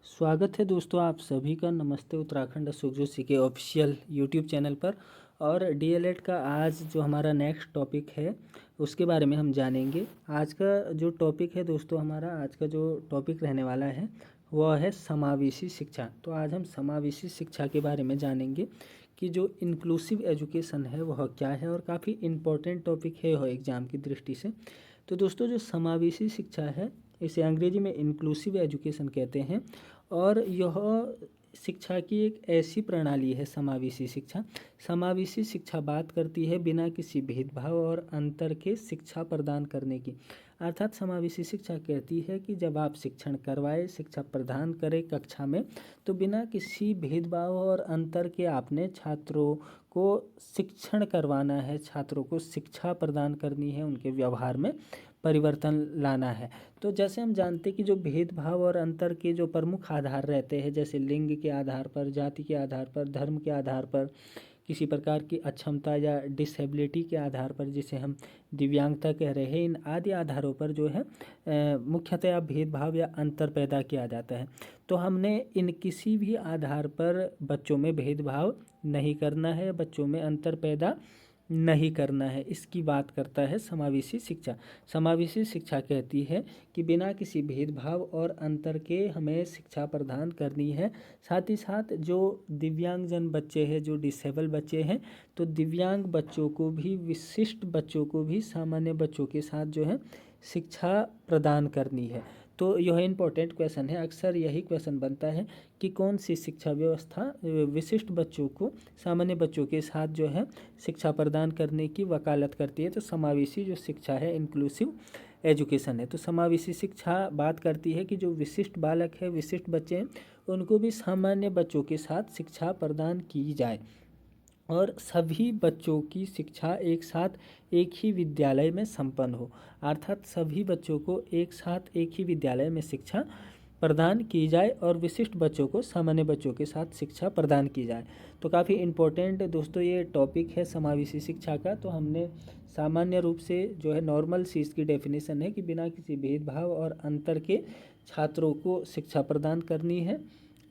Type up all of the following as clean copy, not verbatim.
स्वागत है दोस्तों आप सभी का। नमस्ते उत्तराखंड अशोक जोशी के ऑफिशियल यूट्यूब चैनल पर। और डीएलएड का आज जो हमारा नेक्स्ट टॉपिक है उसके बारे में हम जानेंगे। आज का जो टॉपिक है दोस्तों, हमारा आज का जो टॉपिक रहने वाला है वह है समावेशी शिक्षा। तो आज हम समावेशी शिक्षा के बारे में जानेंगे कि जो इंक्लूसिव एजुकेशन है वह क्या है, और काफ़ी इम्पोर्टेंट टॉपिक है वह एग्ज़ाम की दृष्टि से। तो दोस्तों जो समावेशी शिक्षा है इसे अंग्रेजी में इंक्लूसिव एजुकेशन कहते हैं, और यह शिक्षा की एक ऐसी प्रणाली है समावेशी शिक्षा। समावेशी शिक्षा बात करती है बिना किसी भेदभाव और अंतर के शिक्षा प्रदान करने की। अर्थात समावेशी शिक्षा कहती है कि जब आप शिक्षण करवाए, शिक्षा प्रदान करें कक्षा में, तो बिना किसी भेदभाव और अंतर के आपने छात्रों को शिक्षण करवाना है, छात्रों को शिक्षा प्रदान करनी है, उनके व्यवहार में परिवर्तन लाना है। तो जैसे हम जानते हैं कि जो भेदभाव और अंतर के जो प्रमुख आधार रहते हैं, जैसे लिंग के आधार पर, जाति के आधार पर, धर्म के आधार पर, किसी प्रकार की अक्षमता या डिसेबिलिटी के आधार पर, जिसे हम दिव्यांगता कह रहे हैं, इन आदि आधारों पर जो है मुख्यतः भेदभाव या अंतर पैदा किया जाता है। तो हमने इन किसी भी आधार पर बच्चों में भेदभाव नहीं करना है, बच्चों में अंतर पैदा नहीं करना है, इसकी बात करता है समावेशी शिक्षा। समावेशी शिक्षा कहती है कि बिना किसी भेदभाव और अंतर के हमें शिक्षा प्रदान करनी है। साथ ही साथ जो दिव्यांगजन बच्चे हैं, जो डिसेबल बच्चे हैं, तो दिव्यांग बच्चों को भी, विशिष्ट बच्चों को भी सामान्य बच्चों के साथ जो है शिक्षा प्रदान करनी है। तो यह इम्पोर्टेंट क्वेश्चन है। अक्सर यही क्वेश्चन बनता है कि कौन सी शिक्षा व्यवस्था विशिष्ट बच्चों को सामान्य बच्चों के साथ जो है शिक्षा प्रदान करने की वकालत करती है। तो समावेशी जो शिक्षा है, इंक्लूसिव एजुकेशन है। तो समावेशी शिक्षा बात करती है कि जो विशिष्ट बालक है, विशिष्ट बच्चे हैं, उनको भी सामान्य बच्चों के साथ शिक्षा प्रदान की जाए, और सभी बच्चों की शिक्षा एक साथ एक ही विद्यालय में संपन्न हो। अर्थात सभी बच्चों को एक साथ एक ही विद्यालय में शिक्षा प्रदान की जाए, और विशिष्ट बच्चों को सामान्य बच्चों के साथ शिक्षा प्रदान की जाए। तो काफ़ी इम्पोर्टेंट दोस्तों ये टॉपिक है समावेशी शिक्षा का। तो हमने सामान्य रूप से जो है नॉर्मल सी इसकी डेफिनेशन है कि बिना किसी भेदभाव और अंतर के छात्रों को शिक्षा प्रदान करनी है,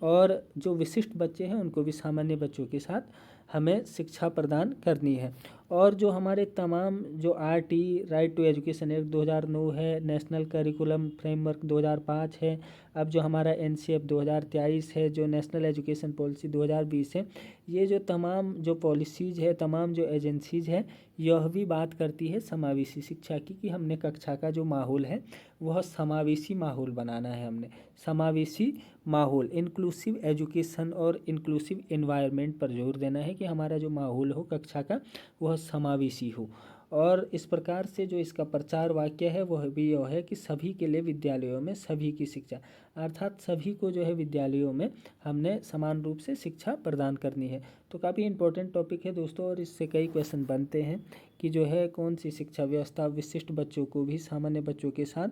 और जो विशिष्ट बच्चे हैं उनको भी सामान्य बच्चों के साथ हमें शिक्षा प्रदान करनी है। और जो हमारे तमाम जो RT right to education act 2009 है, नेशनल करिकुलम फ्रेमवर्क 2005 है, अब जो हमारा एनसीएफ 2023 है, जो नेशनल एजुकेशन पॉलिसी 2020 है, ये जो तमाम जो पॉलिसीज़ है, तमाम जो एजेंसीज़ है, यह भी बात करती है समावेशी शिक्षा की कि हमने कक्षा का जो माहौल है वह समावेशी माहौल बनाना है। हमने समावेशी माहौल, इंक्लूसिव एजुकेशन और इंक्लूसिव एनवायरनमेंट पर जोर देना है कि हमारा जो माहौल हो कक्षा का वह समावेशी हो। और इस प्रकार से जो इसका प्रचार वाक्य है वह भी यह है कि सभी के लिए विद्यालयों में सभी की शिक्षा, अर्थात सभी को जो है विद्यालयों में हमने समान रूप से शिक्षा प्रदान करनी है। तो काफ़ी इंपॉर्टेंट टॉपिक है दोस्तों, और इससे कई क्वेश्चन बनते हैं कि जो है कौन सी शिक्षा व्यवस्था विशिष्ट बच्चों को भी सामान्य बच्चों के साथ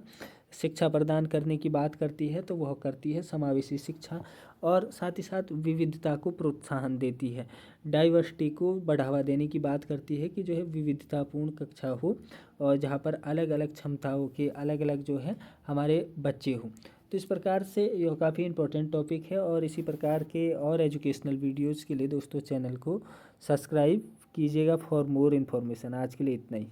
शिक्षा प्रदान करने की बात करती है, तो वह करती है समावेशी शिक्षा। और साथ ही साथ विविधता को प्रोत्साहन देती है, डाइवर्सिटी को बढ़ावा देने की बात करती है कि जो है विविधतापूर्ण कक्षा हो, और जहाँ पर अलग अलग क्षमताओं के अलग अलग जो है हमारे बच्चे हों। तो इस प्रकार से यह काफ़ी इंपॉर्टेंट टॉपिक है, और इसी प्रकार के और एजुकेशनल वीडियोज़ के लिए दोस्तों चैनल को सब्सक्राइब कीजिएगा फॉर मोर इन्फॉर्मेशन। आज के लिए इतना ही।